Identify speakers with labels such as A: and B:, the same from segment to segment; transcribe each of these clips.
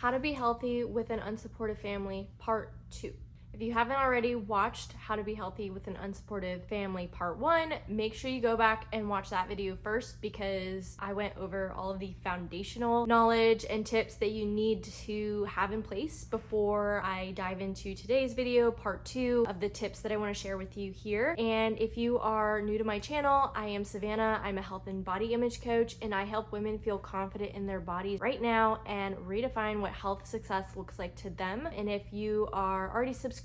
A: How to Be Healthy with an Unsupportive Family, Part 2. If you haven't already watched How to Be Healthy with an Unsupportive Family Part 1, make sure you go back and watch that video first because I went over all of the foundational knowledge and tips that you need to have in place before I dive into today's video, Part 2 of the tips that I want to share with you here. And if you are new to my channel, I am Savannah. I'm a health and body image coach, and I help women feel confident in their bodies right now and redefine what health success looks like to them. And if you are already subscribed,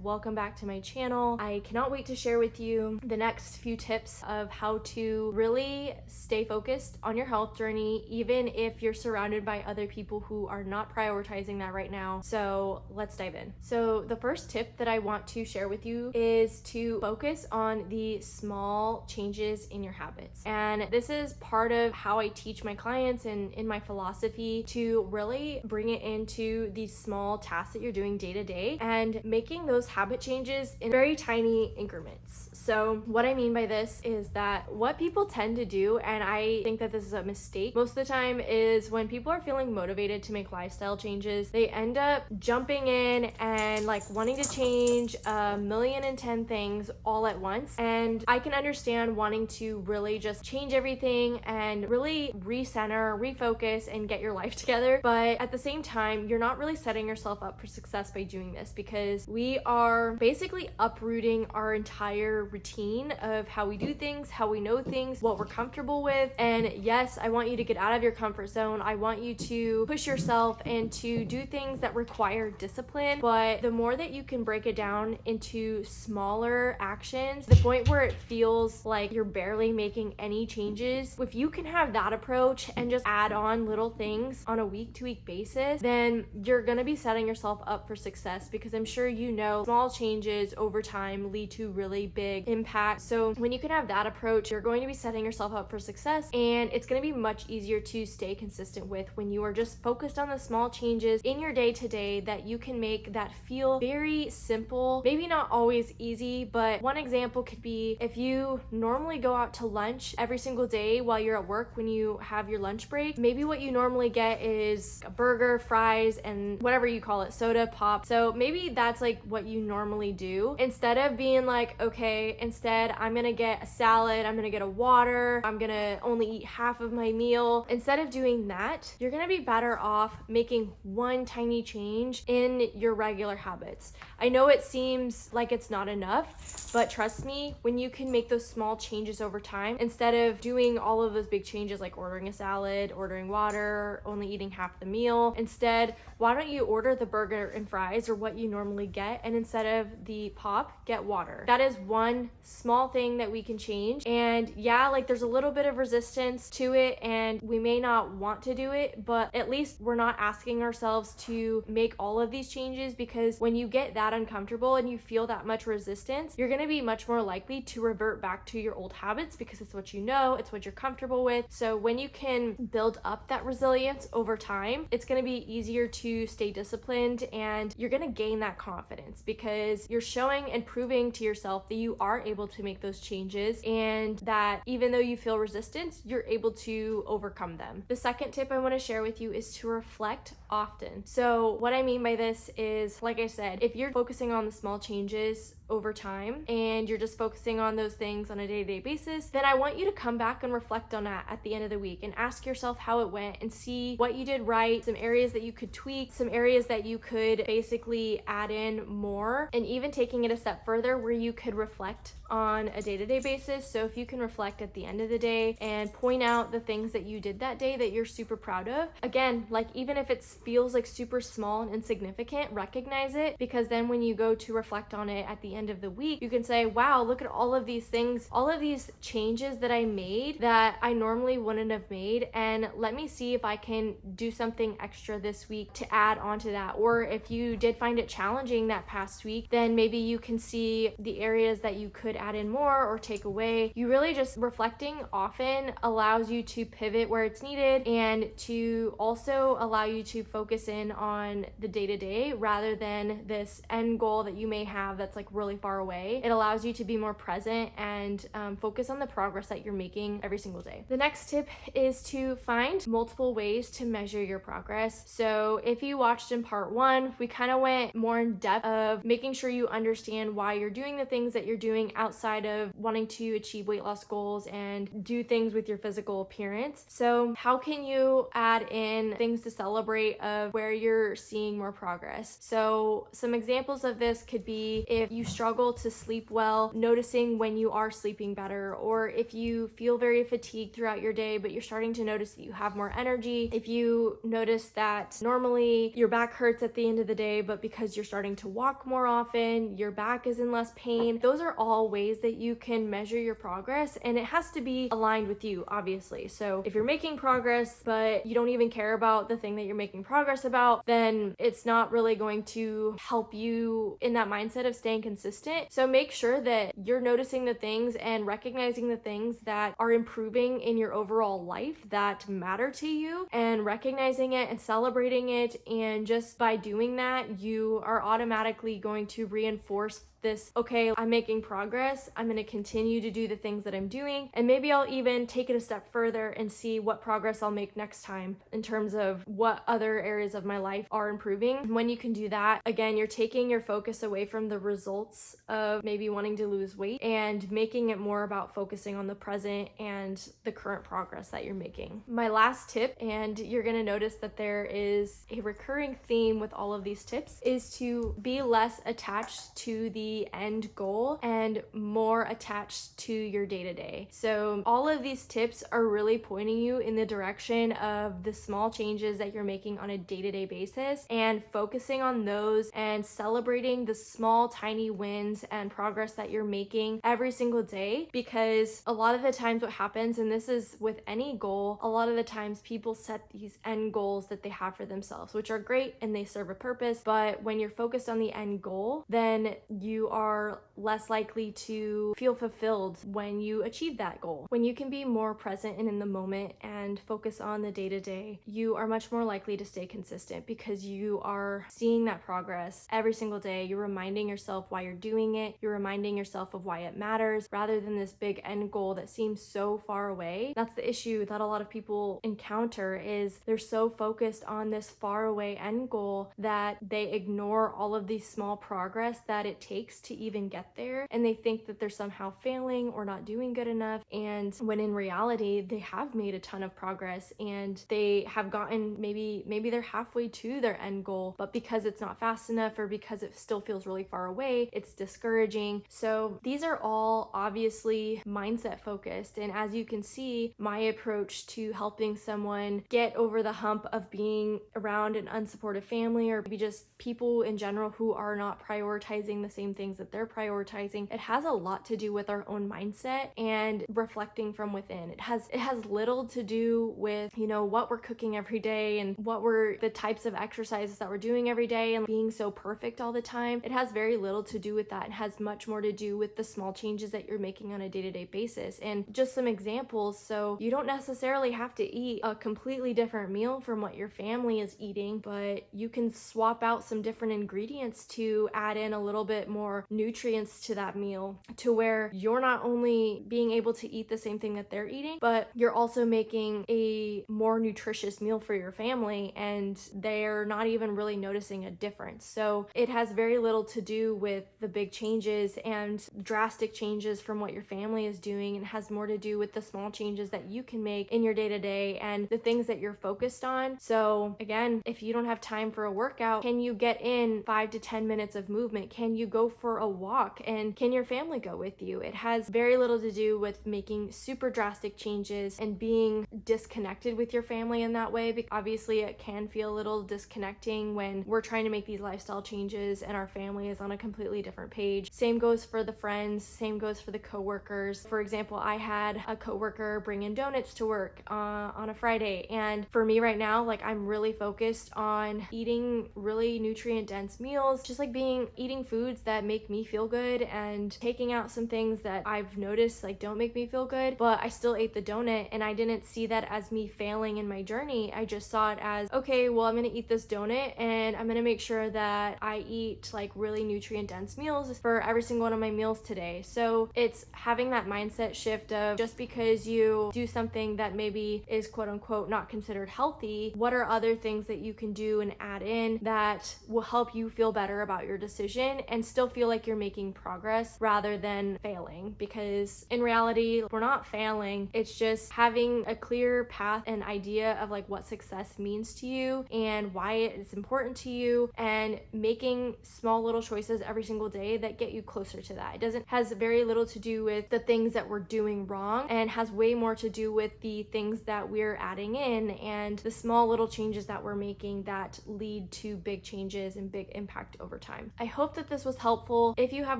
A: welcome back to my channel. I cannot wait to share with you the next few tips of how to really stay focused on your health journey, even if you're surrounded by other people who are not prioritizing that right now. So let's dive in. So the first tip that I want to share with you is to focus on the small changes in your habits. And this is part of how I teach my clients and in my philosophy to really bring it into these small tasks that you're doing day to day and making those habit changes in very tiny increments. So what I mean by this is that what people tend to do, and I think that this is a mistake most of the time, is when people are feeling motivated to make lifestyle changes, they end up jumping in and like wanting to change 1,000,010 things all at once. And I can understand wanting to really just change everything and really recenter, refocus, and get your life together. But at the same time, you're not really setting yourself up for success by doing this, because we are basically uprooting our entire routine of how we do things, how we know things, what we're comfortable with. And yes, I want you to get out of your comfort zone. I want you to push yourself and to do things that require discipline. But the more that you can break it down into smaller actions, the point where it feels like you're barely making any changes, if you can have that approach and just add on little things on a week-to-week basis, then you're gonna be setting yourself up for success, because I'm sure you know small changes over time lead to really big impact. So when you can have that approach, you're going to be setting yourself up for success, and it's going to be much easier to stay consistent with when you are just focused on the small changes in your day-to-day that you can make that feel very simple, maybe not always easy. But one example could be if you normally go out to lunch every single day while you're at work, when you have your lunch break, maybe what you normally get is a burger, fries, and whatever you call it, soda, pop. So maybe that's like what you normally do. Instead of being like, okay, instead I'm gonna get a salad, I'm gonna get a water, I'm gonna only eat half of my meal. Instead of doing that, you're gonna be better off making one tiny change in your regular habits. I know it seems like it's not enough, but trust me, when you can make those small changes over time, instead of doing all of those big changes like ordering a salad, ordering water, only eating half the meal, instead, why don't you order the burger and fries or what you normally get, and instead of the pop, get water? That is one small thing that we can change. And yeah, like there's a little bit of resistance to it and we may not want to do it, but at least we're not asking ourselves to make all of these changes, because when you get that uncomfortable and you feel that much resistance, you're going to be much more likely to revert back to your old habits, because it's what you know, it's what you're comfortable with. So when you can build up that resilience over time, it's going to be easier to stay disciplined, and you're going to gain that confidence because you're showing and proving to yourself that you are able to make those changes, and that even though you feel resistance, you're able to overcome them. The second tip I want to share with you is to reflect often. So what I mean by this is, like I said, if you're focusing on the small changes over time and you're just focusing on those things on a day-to-day basis, then I want you to come back and reflect on that at the end of the week and ask yourself how it went and see what you did right, some areas that you could tweak, some areas that you could basically add in more, and even taking it a step further where you could reflect on a day-to-day basis. So if you can reflect at the end of the day and point out the things that you did that day that you're super proud of, again, like even if it feels like super small and insignificant, recognize it, because then when you go to reflect on it at the end of the week, you can say, wow, look at all of these things, all of these changes that I made that I normally wouldn't have made, and let me see if I can do something extra this week to add onto that. Or if you did find it challenging that past week, then maybe you can see the areas that you could add in more or take away. You really just reflecting often allows you to pivot where it's needed, and to also allow you to focus in on the day-to-day rather than this end goal that you may have that's like really really far away. It allows you to be more present and focus on the progress that you're making every single day. The next tip is to find multiple ways to measure your progress. So if you watched in part 1, we kind of went more in depth of making sure you understand why you're doing the things that you're doing outside of wanting to achieve weight loss goals and do things with your physical appearance. So how can you add in things to celebrate of where you're seeing more progress? So some examples of this could be if you struggle to sleep well, noticing when you are sleeping better, or if you feel very fatigued throughout your day but you're starting to notice that you have more energy, if you notice that normally your back hurts at the end of the day but because you're starting to walk more often, your back is in less pain. Those are all ways that you can measure your progress, and it has to be aligned with you, obviously. So if you're making progress but you don't even care about the thing that you're making progress about, then it's not really going to help you in that mindset of staying consistent. So make sure that you're noticing the things and recognizing the things that are improving in your overall life that matter to you, and recognizing it and celebrating it. And just by doing that, you are automatically going to reinforce this, okay, I'm making progress, I'm going to continue to do the things that I'm doing, and maybe I'll even take it a step further and see what progress I'll make next time in terms of what other areas of my life are improving. When you can do that, again, you're taking your focus away from the results of maybe wanting to lose weight and making it more about focusing on the present and the current progress that you're making. My last tip, and you're going to notice that there is a recurring theme with all of these tips, is to be less attached to the end goal and more attached to your day-to-day. So all of these tips are really pointing you in the direction of the small changes that you're making on a day-to-day basis and focusing on those and celebrating the small tiny wins and progress that you're making every single day. Because a lot of the times what happens, and this is with any goal, a lot of the times people set these end goals that they have for themselves, which are great and they serve a purpose, but when you're focused on the end goal, then you are less likely to feel fulfilled when you achieve that goal. When you can be more present and in the moment and focus on the day-to-day, you are much more likely to stay consistent because you are seeing that progress every single day. You're reminding yourself why you're doing it. You're reminding yourself of why it matters rather than this big end goal that seems so far away. That's the issue that a lot of people encounter, is they're so focused on this far away end goal that they ignore all of these small progress that it takes to even get there, and they think that they're somehow failing or not doing good enough, and when in reality they have made a ton of progress and they have gotten maybe they're halfway to their end goal, but because it's not fast enough or because it still feels really far away, it's discouraging. So these are all obviously mindset focused, and as you can see, my approach to helping someone get over the hump of being around an unsupportive family or maybe just people in general who are not prioritizing the same things that they're prioritizing, it has a lot to do with our own mindset and reflecting from within. It has little to do with, what we're cooking every day and what were the types of exercises that we're doing every day and being so perfect all the time. It has very little to do with that. It has much more to do with the small changes that you're making on a day-to-day basis. And just some examples, so you don't necessarily have to eat a completely different meal from what your family is eating, but you can swap out some different ingredients to add in a little bit more nutrients to that meal, to where you're not only being able to eat the same thing that they're eating, but you're also making a more nutritious meal for your family and they're not even really noticing a difference. So it has very little to do with the big changes and drastic changes from what your family is doing, and has more to do with the small changes that you can make in your day-to-day and the things that you're focused on. So again, if you don't have time for a workout, can you get in 5 to 10 minutes of movement? Can you go for a walk? And can your family go with you? It has very little to do with making super drastic changes and being disconnected with your family in that way. Because obviously it can feel a little disconnecting when we're trying to make these lifestyle changes and our family is on a completely different page. Same goes for the friends, same goes for the coworkers. For example, I had a coworker bring in donuts to work on a Friday, and for me right now, I'm really focused on eating really nutrient dense meals, just eating foods that that make me feel good and taking out some things that I've noticed like don't make me feel good, but I still ate the donut, and I didn't see that as me failing in my journey. I just saw it as, okay, well, I'm gonna eat this donut and I'm gonna make sure that I eat like really nutrient dense meals for every single one of my meals today. So it's having that mindset shift of, just because you do something that maybe is quote unquote not considered healthy, what are other things that you can do and add in that will help you feel better about your decision and still feel like you're making progress rather than failing? Because in reality, we're not failing. It's just having a clear path and idea of like what success means to you and why it's important to you, and making small little choices every single day that get you closer to that. Has very little to do with the things that we're doing wrong, and has way more to do with the things that we're adding in and the small little changes that we're making that lead to big changes and big impact over time. I hope that this was helpful. If you have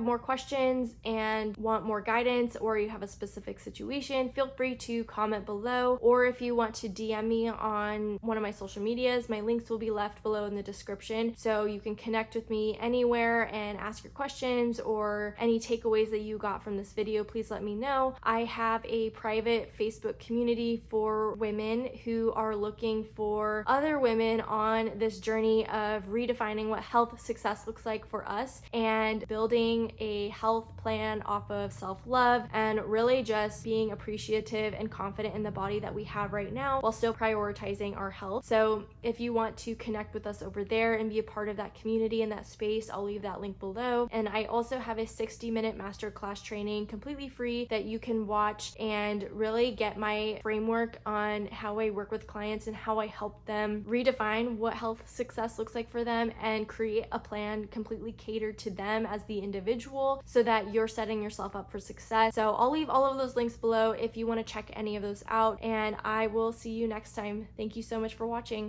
A: more questions and want more guidance, or you have a specific situation, feel free to comment below. Or if you want to DM me on one of my social medias, my links will be left below in the description, so you can connect with me anywhere and ask your questions or any takeaways that you got from this video. Please let me know. I have a private Facebook community for women who are looking for other women on this journey of redefining what health success looks like for us and building a health plan off of self-love and really just being appreciative and confident in the body that we have right now while still prioritizing our health. So if you want to connect with us over there and be a part of that community and that space, I'll leave that link below. And I also have a 60-minute masterclass training completely free that you can watch and really get my framework on how I work with clients and how I help them redefine what health success looks like for them and create a plan completely catered to them as the individual, so that you're setting yourself up for success. So I'll leave all of those links below if you want to check any of those out, and I will see you next time. Thank you so much for watching.